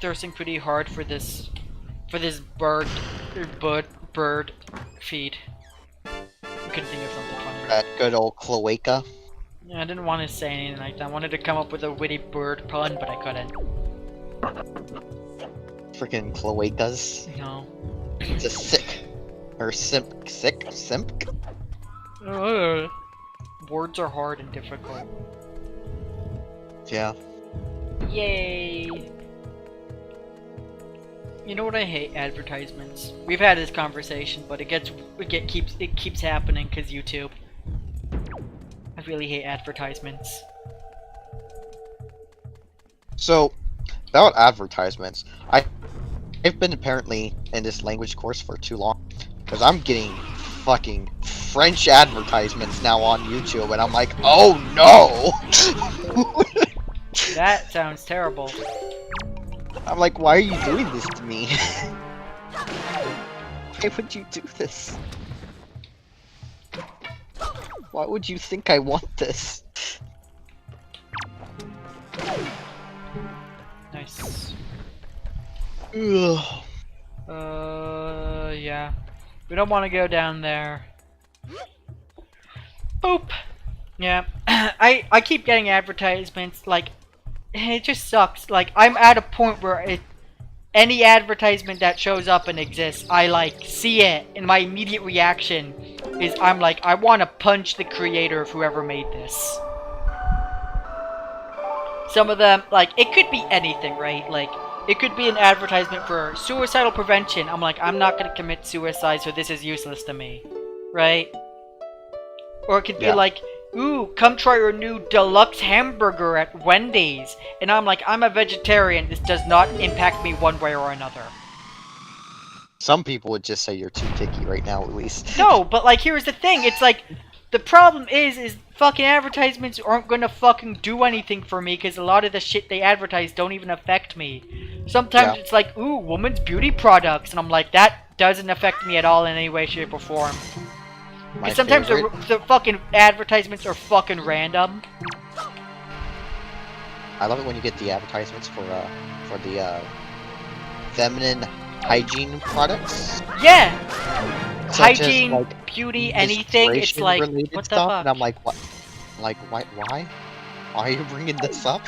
Thirsting pretty hard for this bird feed. I couldn't think of something funnier. That good old cloaca. Yeah, I didn't want to say anything like that. I wanted to come up with a witty bird pun, but I couldn't. Freaking cloacas. No. It's a sick. Or simp. Sick? Simp? Ugh. Words are hard and difficult. Yeah. Yay! You know what I hate? Advertisements. We've had this conversation, but it keeps happening because YouTube. I really hate advertisements. So, about advertisements, I've been apparently in this language course for too long, because I'm getting fucking French advertisements now on YouTube, and I'm like, oh no! That sounds terrible. I'm like, why are you doing this to me? Why would you do this? Why would you think I want this? Nice. Ugh. Yeah. We don't want to go down there. Boop! Yeah. I keep getting advertisements, like, it just sucks. Like, I'm at a point where any advertisement that shows up and exists, I, like, see it, and my immediate reaction is I'm like, I want to punch the creator of whoever made this. Some of them, like, it could be anything, right? Like, it could be an advertisement for suicidal prevention. I'm like, I'm not going to commit suicide, so this is useless to me. Right? Or it could be like, ooh, come try your new deluxe hamburger at Wendy's. And I'm like, I'm a vegetarian. This does not impact me one way or another. Some people would just say you're too picky right now, at least. No, but like, here's the thing. It's like, the problem is fucking advertisements aren't gonna fucking do anything for me because a lot of the shit they advertise don't even affect me. Sometimes it's like, ooh, women's beauty products. And I'm like, that doesn't affect me at all in any way, shape, or form. Because sometimes the fucking advertisements are fucking random. I love it when you get the advertisements for the feminine hygiene products. Yeah! Such Hygiene, as, like, beauty, anything. It's like, what the fuck? And I'm like, what? Like, why? Why are you bringing this up?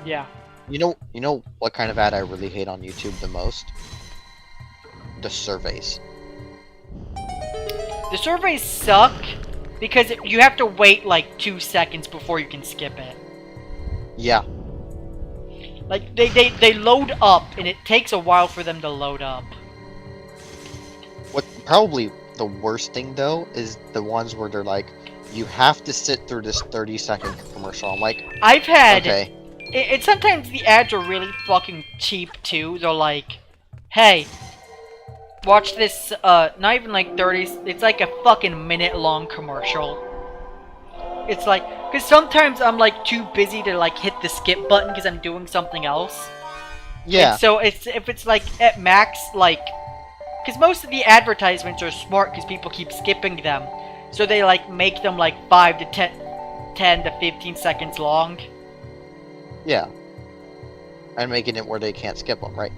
Yeah. You know what kind of ad I really hate on YouTube the most? The surveys. The surveys suck because you have to wait like 2 seconds before you can skip it. Yeah. Like, they load up, and it takes a while for them to load up. What probably the worst thing, though, is the ones where they're like, you have to sit through this 30-second commercial. I'm like, I've had... okay. It sometimes the ads are really fucking cheap, too. They're like, hey, watch this, not even like 30... It's like a fucking minute-long commercial. It's like, because sometimes I'm like too busy to like hit the skip button because I'm doing something else. Yeah. And so if it's like at max, like, because most of the advertisements are smart because people keep skipping them, so they like make them like 5 to 10 to 15 seconds long. Yeah. And making it where they can't skip them, right?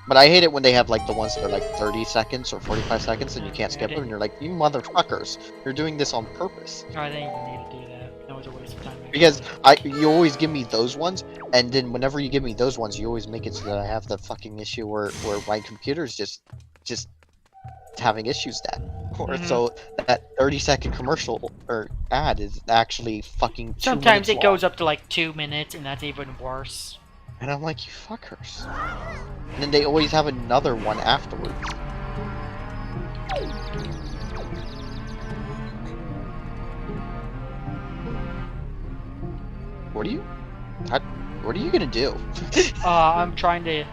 But I hate it when they have like the ones that are like 30 seconds or 45 seconds and you can't skip them, and you're like, you motherfuckers, you're doing this on purpose. I didn't even need to do that. That was a waste of time. Because you always give me those ones, and then whenever you give me those ones, you always make it so that I have the fucking issue where my computer's just having issues then. Or so that 30-second commercial or ad is actually fucking 2 Sometimes minutes it goes up to like 2 minutes, and that's even worse. And I'm like, you fuckers. And then they always have another one afterwards. What are you gonna do? I'm trying to...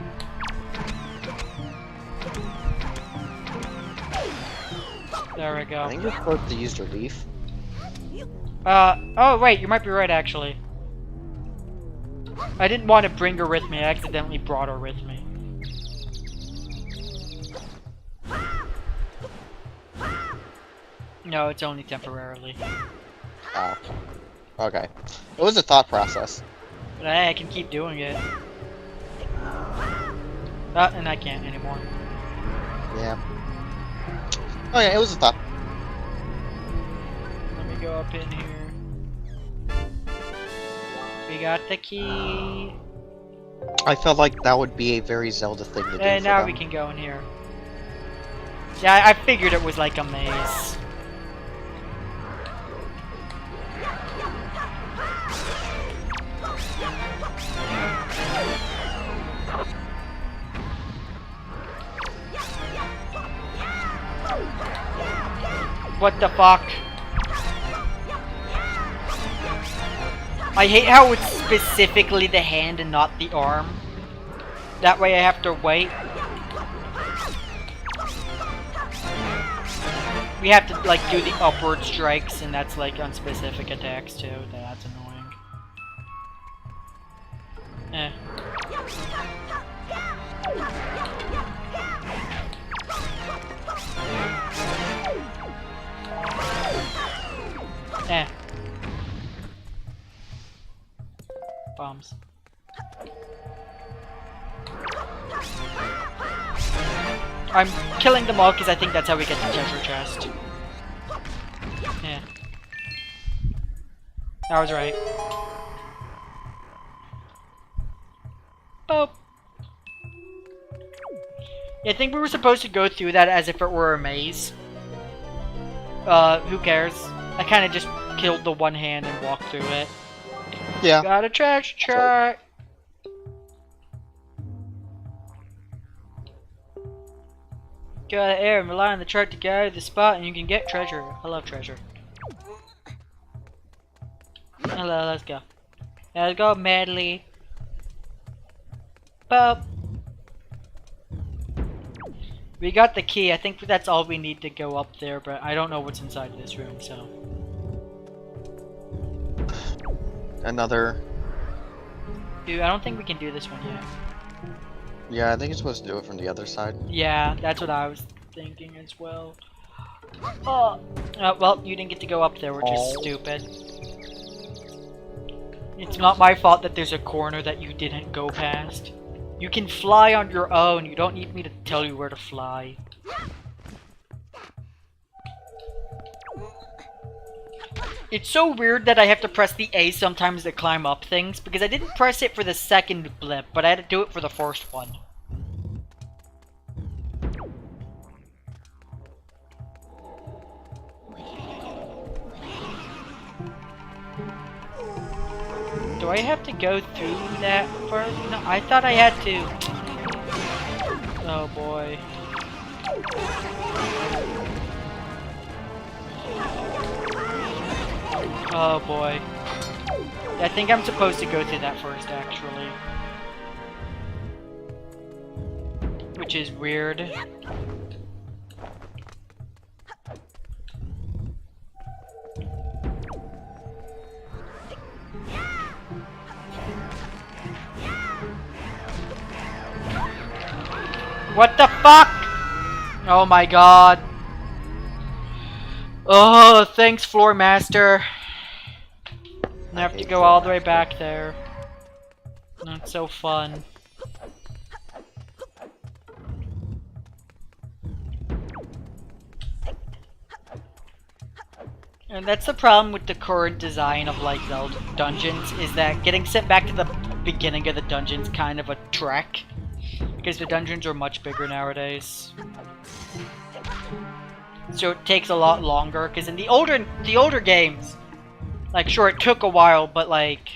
There we go. I think you're supposed to use your leaf. Oh wait, you might be right actually. I didn't want to bring her with me, I accidentally brought her with me. No, it's only temporarily. Oh. Okay. It was a thought process. But hey, I can keep doing it. And I can't anymore. Yeah. Oh yeah, it was a thought. Let me go up in here. We got the key. I felt like that would be a very Zelda thing to do. And now we can go in here. Yeah, I figured it was like a maze. What the fuck? I hate how it's specifically the hand and not the arm. That way I have to wait. We have to like do the upward strikes, and that's like on specific attacks too. That's annoying. Eh. Eh. Bombs. I'm killing them all because I think that's how we get the treasure chest. Yeah. I was right. Boop. Yeah, I think we were supposed to go through that as if it were a maze. Who cares? I kind of just killed the one hand and walked through it. Yeah. Got a treasure chart. Go out of air and rely on the chart to guide the spot, and you can get treasure. I love treasure. Hello, let's go. Let's go, madly. Boop. We got the key. I think that's all we need to go up there, but I don't know what's inside this room, so. Another. Dude, I don't think we can do this one yet. Yeah, I think you're supposed to do it from the other side. Yeah, that's what I was thinking as well. Oh, well, you didn't get to go up there, which is stupid. It's not my fault that there's a corner that you didn't go past. You can fly on your own. You don't need me to tell you where to fly. It's so weird that I have to press the A sometimes to climb up things, because I didn't press it for the second blip, but I had to do it for the first one. Do I have to go through that first? No, I thought I had to. Oh boy. Oh boy. I think I'm supposed to go through that first, actually. Which is weird. What the fuck? Oh my god. Oh, thanks, Floor Master. I have to go all the way back there. Not so fun. And that's the problem with the current design of like Zelda dungeons, is that getting sent back to the beginning of the dungeon's kind of a trek. Because the dungeons are much bigger nowadays. So it takes a lot longer, because in the older games, like, sure, it took a while, but like,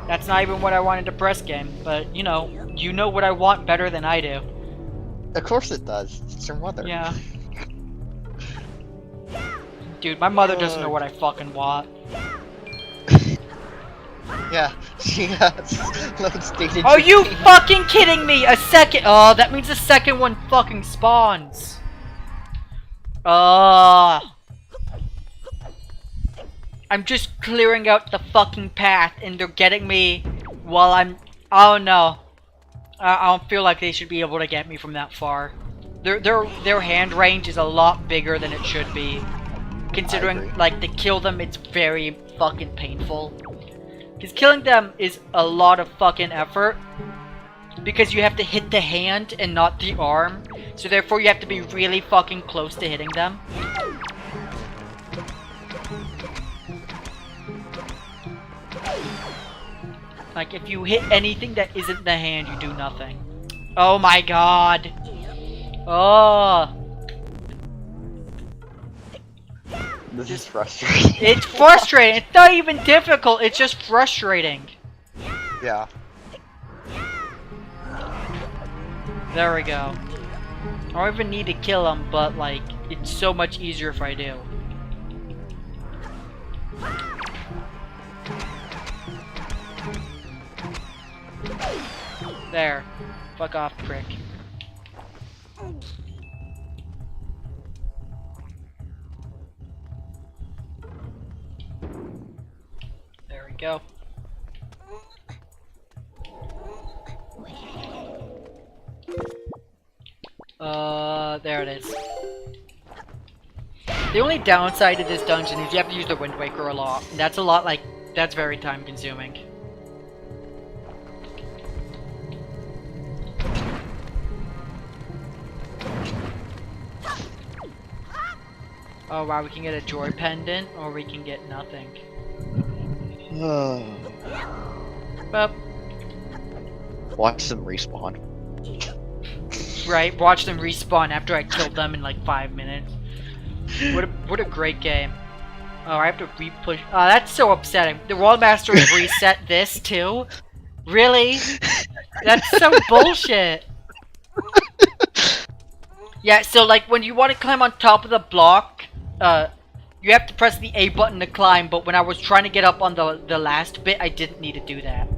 that's not even what I wanted to press game, but you know what I want better than I do. Of course it does. It's your mother. Yeah. Dude, my mother doesn't know what I fucking want. Yeah, she has stated. Are you fucking kidding me? A second. Oh, that means the second one fucking spawns. I'm just clearing out the fucking path, and they're getting me while I'm. Oh no. I don't feel like they should be able to get me from that far. Their hand range is a lot bigger than it should be. Considering, like, to kill them, it's very fucking painful. Because killing them is a lot of fucking effort. Because you have to hit the hand and not the arm. So therefore you have to be really fucking close to hitting them. Like, if you hit anything that isn't the hand, you do nothing. Oh my god. Oh. This is frustrating. It's frustrating. It's not even difficult. It's just frustrating. Yeah. There we go. I don't even need to kill him, but like, it's so much easier if I do. There. Fuck off, prick. There we go. There it is. The only downside to this dungeon is you have to use the Wind Waker a lot. And that's a lot, like, that's very time consuming. Oh wow, we can get a joy pendant, or we can get nothing. But watch them respawn. Right, watch them respawn after I killed them in like 5 minutes. What a great game. Oh, I have to re-push. Oh, that's so upsetting. The World Master has reset this too? Really? That's so bullshit. Yeah, so like when you want to climb on top of the block, you have to press the A button to climb, but when I was trying to get up on the last bit, I didn't need to do that.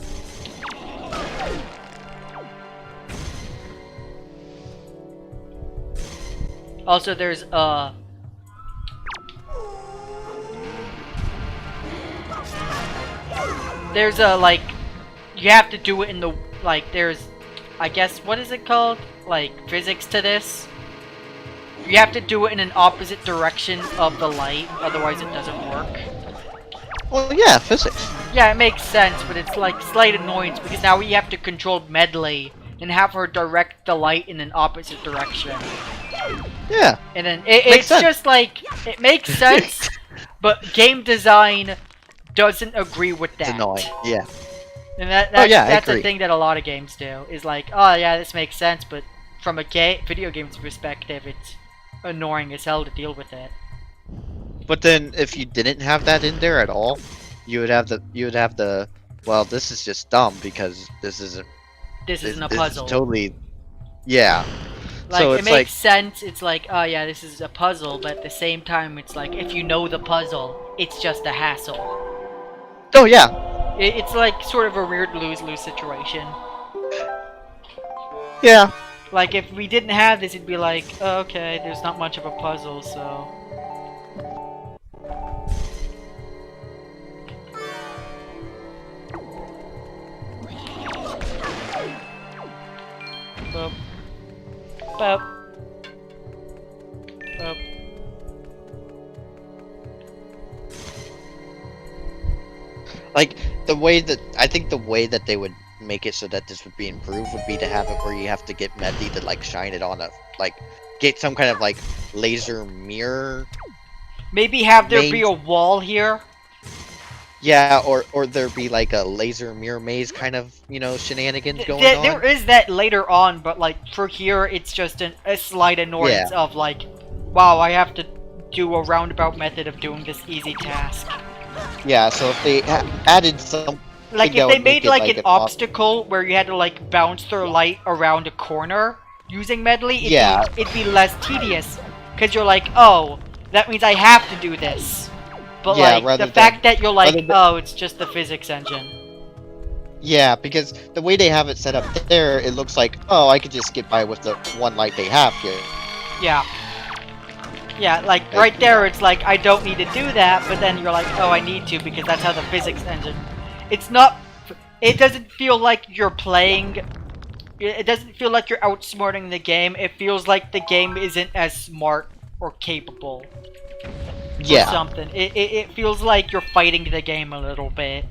Also, there's a, like, you have to do it in the, like, there's, I guess, what is it called? Like, physics to this? You have to do it in an opposite direction of the light, otherwise it doesn't work. Well, yeah, physics. Yeah, it makes sense, but it's, like, slight annoyance, because now we have to control Medley and have her direct the light in an opposite direction. Yeah. And then it's just like, it makes sense, but game design doesn't agree with that. It's annoying, yeah. And that's the thing that a lot of games do, is like, oh yeah, this makes sense, but from a video game's perspective, it's annoying as hell to deal with it. But then, if you didn't have that in there at all, you would have the, well, this is just dumb, because this isn't a puzzle. It's totally, yeah. Like, so it makes sense, it's like, oh yeah, this is a puzzle, but at the same time, it's like, if you know the puzzle, it's just a hassle. Oh yeah. It's like, sort of a weird lose-lose situation. Yeah. Like, if we didn't have this, it'd be like, oh, okay, there's not much of a puzzle, so... Boop. Boop. Boop. Like, I think the way that they would make it so that this would be improved would be to have it where you have to get Medley to, like, shine it on get some kind of, like, laser mirror. Maybe have there be a wall here? Yeah, or there be, like, a laser mirror maze kind of, shenanigans going on. There is that later on, but, like, for here, it's just a slight annoyance of, like, wow, I have to do a roundabout method of doing this easy task. Yeah, so if they added some... Like, if they made, like, an obstacle where you had to, like, bounce their light around a corner using Medley, it'd be less tedious. Because you're like, oh, that means I have to do this. But, like, the fact that you're like, oh, it's just the physics engine. Yeah, because the way they have it set up there, it looks like, oh, I could just get by with the one light they have here. Yeah. Yeah, like, right there, it's like, I don't need to do that, but then you're like, oh, I need to, because that's how the physics engine... It's not... It doesn't feel like you're playing it doesn't feel like you're outsmarting the game. It feels like the game isn't as smart or capable. Yeah. Or something. It feels like you're fighting the game a little bit.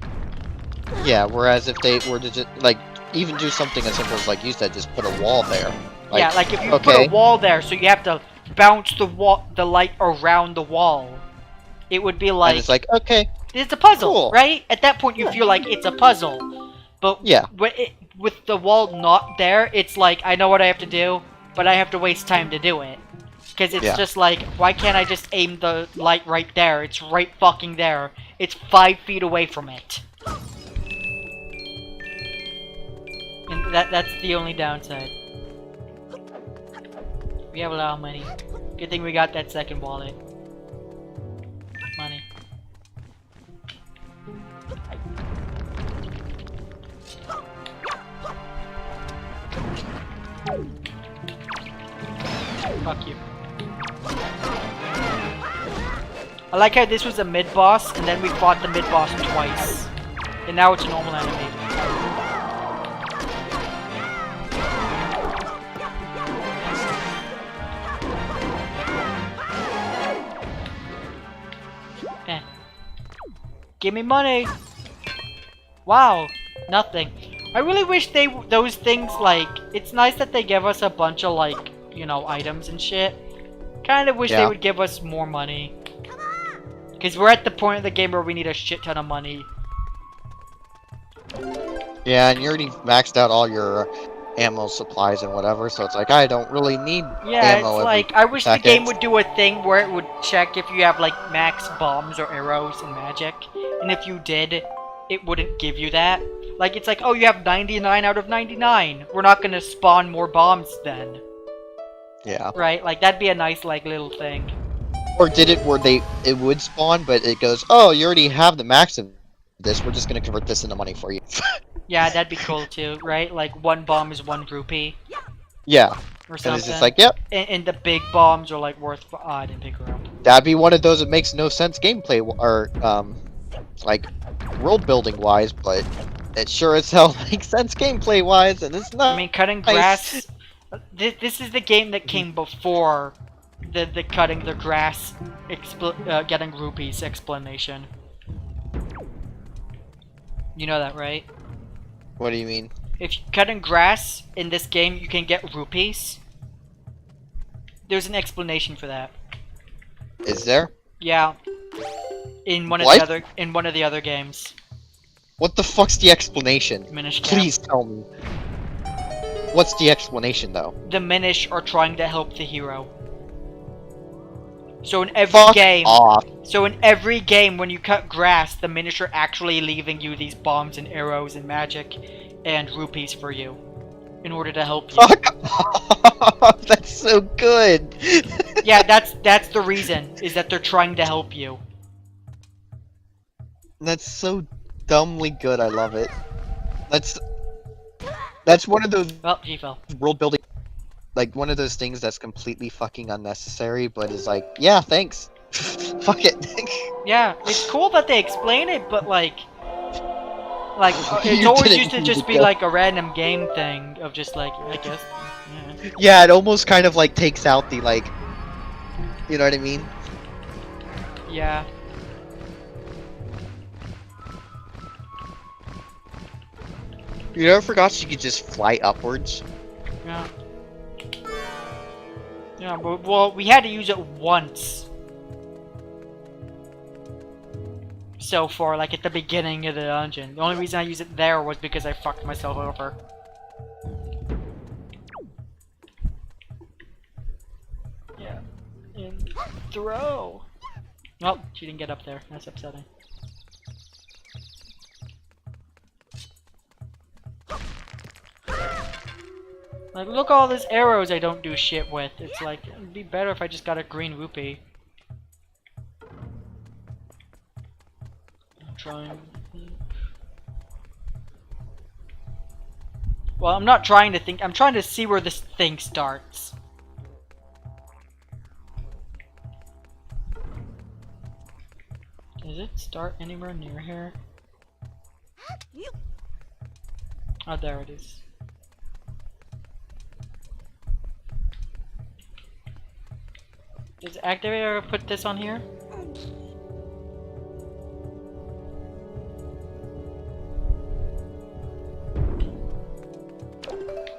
Yeah, whereas if they were to just, like, even do something as simple as, like you said, just put a wall there. Like, yeah, like if you okay. put a wall there, so you have to bounce the light around the wall. It would be like... And it's like, okay. It's a puzzle, Cool. right? At that point, you feel like it's a puzzle. But yeah, with the wall not there, it's like, I know what I have to do, but I have to waste time to do it. Because it's just like, why can't I just aim the light right there? It's right fucking there. It's 5 feet away from it. And that's the only downside. We have a lot of money. Good thing we got that second wallet. Money. Fuck you. I like how this was a mid-boss, and then we fought the mid-boss twice. And now it's a normal enemy. Eh. Give me money! Wow, nothing. I really wish those things, like, it's nice that they give us a bunch of, like, you know, items and shit. Kind of wish they would give us more money. Because we're at the point of the game where we need a shit ton of money. Yeah, and you already maxed out all your ammo supplies and whatever, so it's like, I don't really need ammo. It's like, I wish the game would do a thing where it would check if you have, like, max bombs or arrows and magic. And if you did, it wouldn't give you that. Like, it's like, oh, you have 99 out of 99. We're not gonna spawn more bombs then. Yeah. Right? Like, that'd be a nice, like, little thing. Or did it where it would spawn, but it goes, oh, you already have the max of this, we're just gonna convert this into money for you. Yeah, that'd be cool too, right? Like, 1 bomb is 1 rupee. Yeah. Or something. And it's just like, yep. And the big bombs are, like, worth... Oh, I didn't pick her up. That'd be one of those that makes no sense gameplay, or, like, world building wise, but it sure as hell makes sense gameplay wise, and it's not. I mean, cutting grass... This is the game that came before the cutting the grass, getting rupees explanation. You know that, right? What do you mean? If you're cutting grass in this game, you can get rupees. There's an explanation for that. Is there? Yeah. In one of the other games. What the fuck's the explanation? Minish Cap. Please tell me. What's the explanation, though? The Minish are trying to help the hero. So in every game, when you cut grass, the Minish are actually leaving you these bombs and arrows and magic and rupees for you, in order to help you. Fuck off! That's so good. Yeah, that's the reason, is that they're trying to help you. That's so dumbly good. I love it. That's one of those he fell. world building, like one of those things that's completely fucking unnecessary, but is like, yeah, thanks. Fuck it. Yeah, it's cool that they explain it, but like it's always used to just be like a random game thing of just like, I guess. Yeah. Yeah, it almost kind of like takes out the like, you know what I mean? Yeah. You never forgot you could just fly upwards? Yeah. Yeah, but, well, we had to use it once. So far, like at the beginning of the dungeon. The only reason I used it there was because I fucked myself over. Yeah. And throw. Well, she didn't get up there. That's upsetting. Like, look all these arrows I don't do shit with. It's like, it'd be better if I just got a green rupee. I'm trying. Well, I'm not trying to think. I'm trying to see where this thing starts. Does it start anywhere near here? Oh, there it is. Does activator put this on here?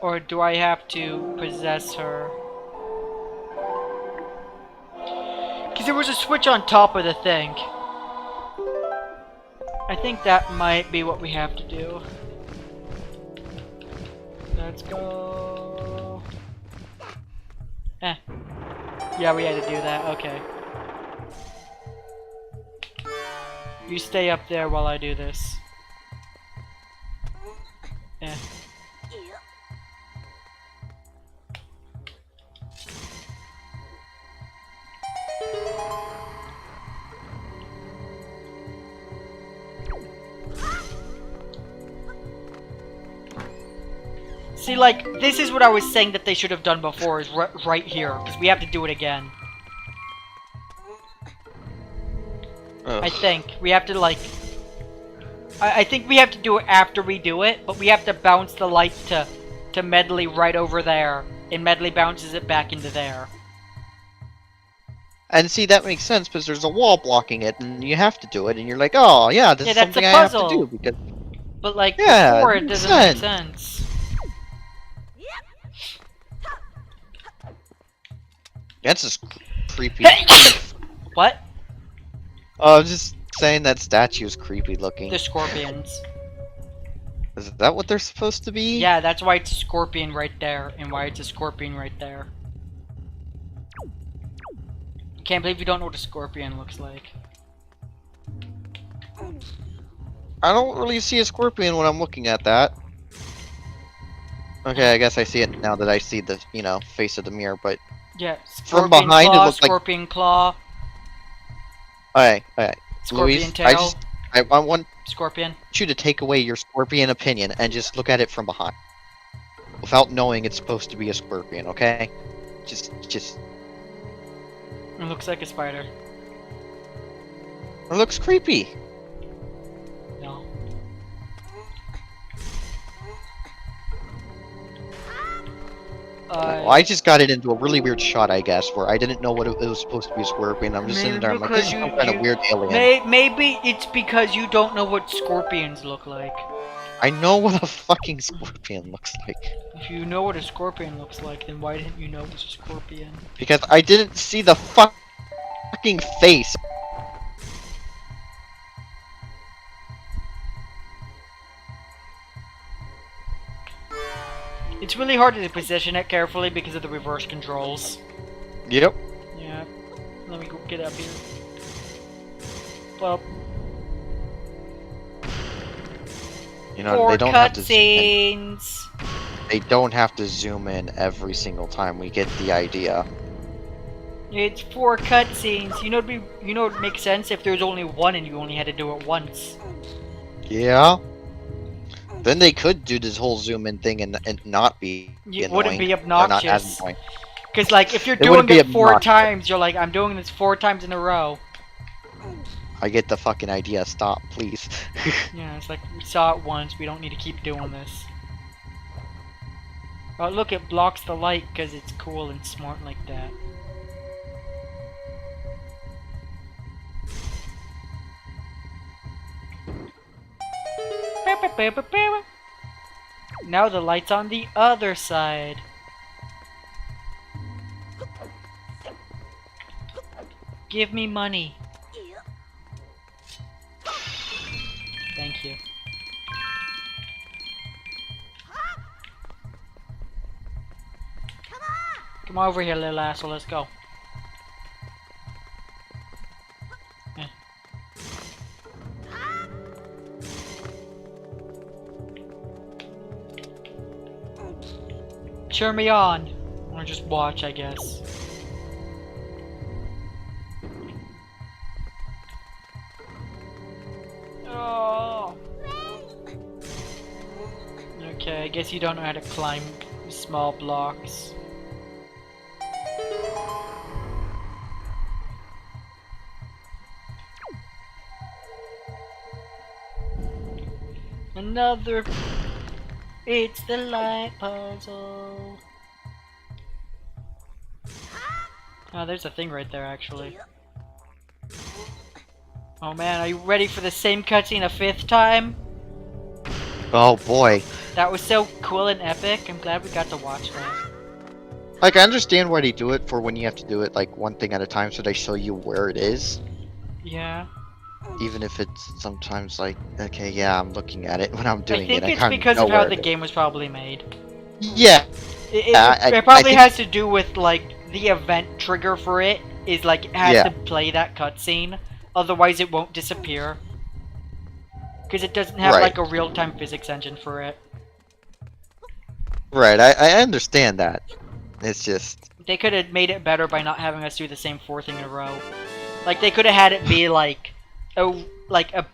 Or do I have to possess her? Because there was a switch on top of the thing. I think that might be what we have to do. Let's go. Eh. Yeah, we had to do that. Okay. You stay up there while I do this. Eh. See, like, this is what I was saying that they should have done before, is right here, because we have to do it again. Ugh. I think. We have to, like... I think we have to do it after we do it, but we have to bounce the light to Medley right over there, and Medley bounces it back into there. And see, that makes sense, because there's a wall blocking it, and you have to do it, and you're like, oh, yeah, this is that's something a I have to puzzle. do, because... But, like, Yeah, before, it it makes doesn't make sense. sense. That's just creepy. What? Oh, I'm just saying that statue is creepy looking. The scorpions. Is that what they're supposed to be? Yeah, that's why it's a scorpion right there, and why it's a scorpion right there. Can't believe you don't know what a scorpion looks like. I don't really see a scorpion when I'm looking at that. Okay, I guess I see it now that I see the, you know, face of the mirror, but... Yeah, From scorpion behind, it claw, looks like... scorpion claw, Alright, scorpion Louise, tail, I want scorpion. you to take away your scorpion opinion and just look at it from behind. Without knowing it's supposed to be a scorpion, okay? Just... It looks like a spider. It looks creepy. No. Well, I just got it into a really weird shot, I guess, where I didn't know what it was supposed to be a scorpion. I'm just sitting there, I'm like, this is some kind of weird alien. Maybe it's because you don't know what scorpions look like. I know what a fucking scorpion looks like. If you know what a scorpion looks like, then why didn't you know it was a scorpion? Because I didn't see the fucking face. It's really hard to position it carefully because of the reverse controls. Yep. Yeah. Let me go get up here. Well, You know, four they don't have to zoom in. cutscenes. They don't have to zoom in every single time. We get the idea. It's 4 cutscenes. You know, it would make sense if there was only one and you only had to do it once. Yeah. Then they could do this whole zoom in thing and not be It annoying. wouldn't be Or not as obnoxious. annoying. Because, like, if you're It doing wouldn't be it 4 obnoxious. times, you're like, I'm doing this 4 times in a row. I get the fucking idea. Stop, please. Yeah, it's like, we saw it once, we don't need to keep doing this. Oh, look, it blocks the light because it's cool and smart like that. Now the light's on the other side. Give me money. Thank you. Come over here, little asshole, let's go. Eh. Cheer me on. Or just watch, I guess. Oh. Okay, I guess you don't know how to climb small blocks. Another. It's the light puzzle. Oh, there's a thing right there, actually. Oh man, are you ready for the same cutscene a 5th time? Oh boy. That was so cool and epic. I'm glad we got to watch that. Like, I understand why they do it for when you have to do it, like, one thing at a time so they show you where it is. Yeah. Even if it's sometimes like, okay, yeah, I'm looking at it when I'm doing I think it. it's kind because know of how where the it is. game was probably made. Yeah. It probably has to do with, like, the event trigger for it is, like, it has to play that cutscene. Otherwise, it won't disappear. Because it doesn't have, like, a real-time physics engine for it. Right, I understand that. It's just... They could have made it better by not having us do the same 4 thing in a row. Like, they could have had it be, like, a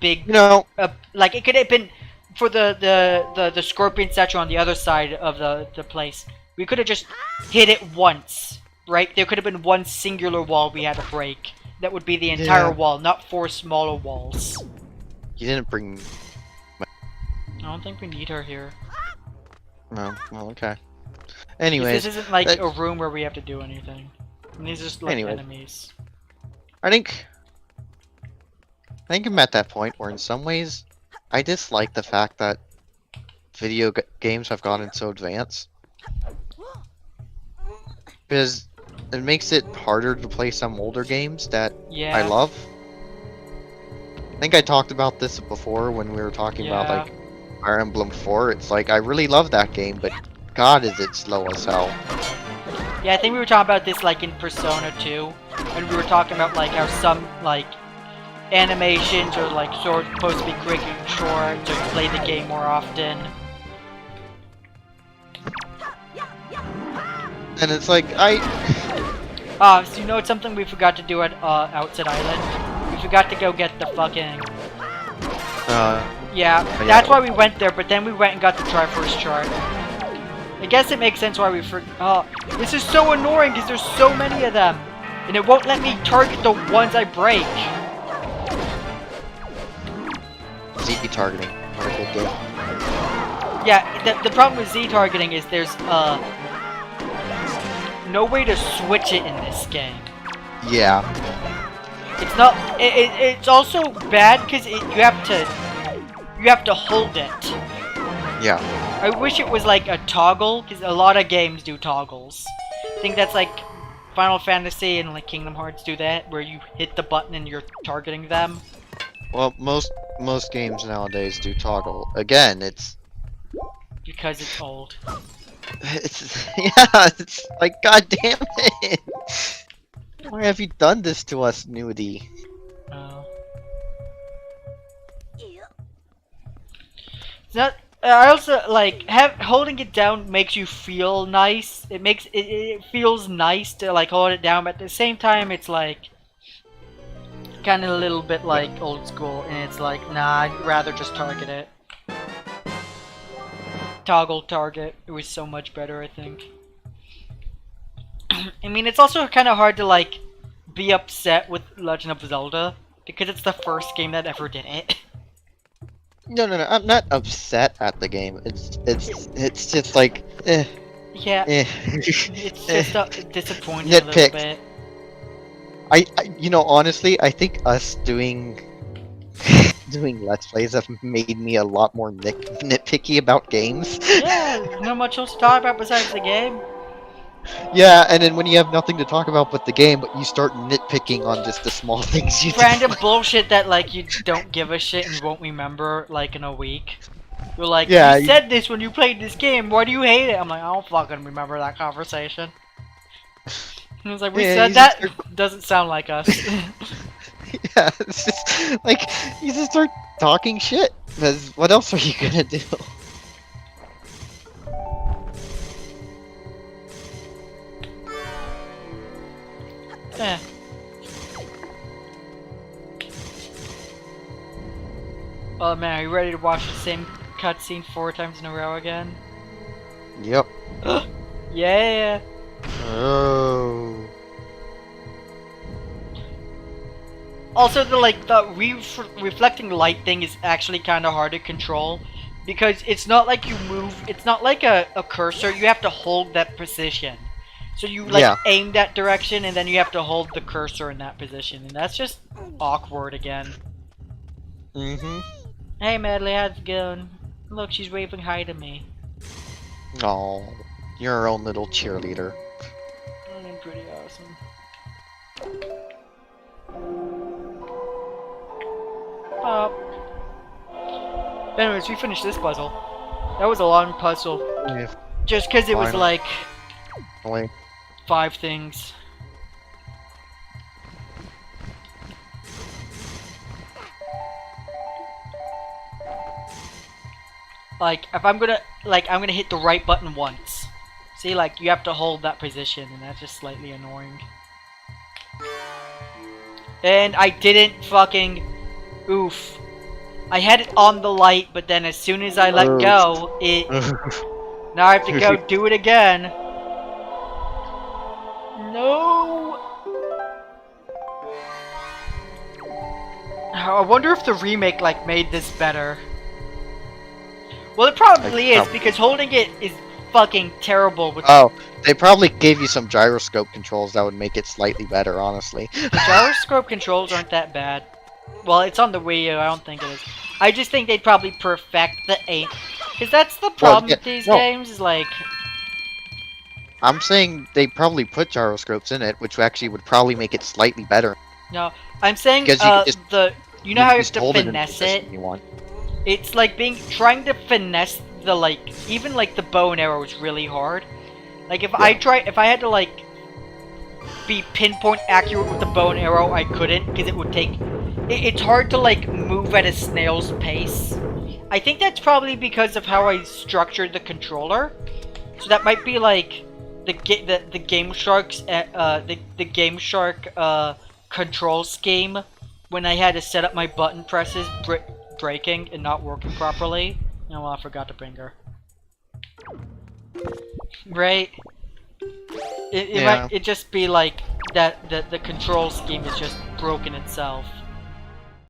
big... You know... like, it could have been... For the scorpion statue on the other side of the place, we could have just hit it once, right? There could have been one singular wall we had to break. That would be the entire wall, not 4 smaller walls. You didn't bring... I don't think we need her here. No, well, okay. Anyways... This isn't like a room where we have to do anything. And these are just like enemies. I think I'm at that point where in some ways, I dislike the fact that video games have gotten so advanced. Because it makes it harder to play some older games that I love. I think I talked about this before when we were talking about like Fire Emblem 4. It's like, I really love that game, but god is it slow as hell. Yeah, I think we were talking about this like in Persona 2. And we were talking about like how some like animations are like supposed to be quick and short to play the game more often. And it's like, so you know it's something we forgot to do at Outset Island? We forgot to go get the fucking... yeah, that's why we went there, but then we went and got the Triforce chart. I guess it makes sense why we this is so annoying because there's so many of them. And it won't let me target the ones I break. Z targeting. What a good game. Yeah, the problem with Z targeting is there's no way to switch it in this game. Yeah. It's not. It's also bad because you have to hold it. Yeah. I wish it was like a toggle because a lot of games do toggles. I think that's like Final Fantasy and like Kingdom Hearts do that, where you hit the button and you're targeting them. Well, most games nowadays do toggle. Again, it's because it's old. It's it's like, god damn it! Why have you done this to us, Nudie? It's not. I also like holding it down makes you feel nice. It feels nice to like hold it down, but at the same time, it's like kind of a little bit like old school, and it's like, nah, I'd rather just target it. Toggle target. It was so much better, I think. I mean, it's also kind of hard to like be upset with Legend of Zelda because it's the first game that ever did it. No, I'm not upset at the game. It's just like, Yeah. It's just disappointing a little bit. You know, honestly, I think us doing Let's Plays have made me a lot more nitpicky about games. Yeah, there's not much else to talk about besides the game. Yeah, and then when you have nothing to talk about but the game, but you start nitpicking on just the small things you Random bullshit that, like, you don't give a shit and won't remember, like, in a week. You're like, yeah, you said this when you played this game, why do you hate it? I'm like, I don't fucking remember that conversation. And it's like, we said that? Doesn't sound like us. Yeah, it's just, like, you just start talking shit, because what else are you gonna do? Eh. Oh man, are you ready to watch the same cutscene 4 times in a row again? Yep. Yeah. Oh. Also, the reflecting light thing is actually kind of hard to control because it's not like you move. It's not like a cursor. You have to hold that position. So you like Yeah. aim that direction, and then you have to hold the cursor in that position, and that's just awkward again. Mm-hmm. Hey Medley, how's it going? Look, she's waving hi to me. Oh, you're our own little cheerleader. I'm pretty awesome. Anyways, we finished this puzzle. That was a long puzzle. Yeah. Just because it was Finally. like Wait. 5 things. Like, if I'm gonna, I'm gonna hit the right button once. See, like, you have to hold that position, and that's just slightly annoying. And I didn't fucking... Oof. I had it on the light, but then as soon as I let Oof. go, it... Now I have to go do it again. No! I wonder if the remake, like, made this better. Well, it probably is, because holding it is fucking terrible with... Oh, they probably gave you some gyroscope controls that would make it slightly better, honestly. The gyroscope controls aren't that bad. Well, it's on the Wii U, I don't think it is. I just think they'd probably perfect the aim. Because that's the problem with these games, is like... I'm saying they probably put gyroscopes in it, which actually would probably make it slightly better. No, I'm saying, Because you can just, you know how you have just to hold finesse it? it? You want. It's like trying to finesse the, like, even like the bow and arrow is really hard. Like if if I had to like be pinpoint accurate with the bow and arrow, I couldn't, because it would take, it's hard to like move at a snail's pace. I think that's probably because of how I structured the controller. So that might be like the Game Shark's the Game Shark control scheme when I had to set up my button presses breaking and not working properly. Oh well, I forgot to bring her. Right? It might just be like that the control scheme is just broken itself.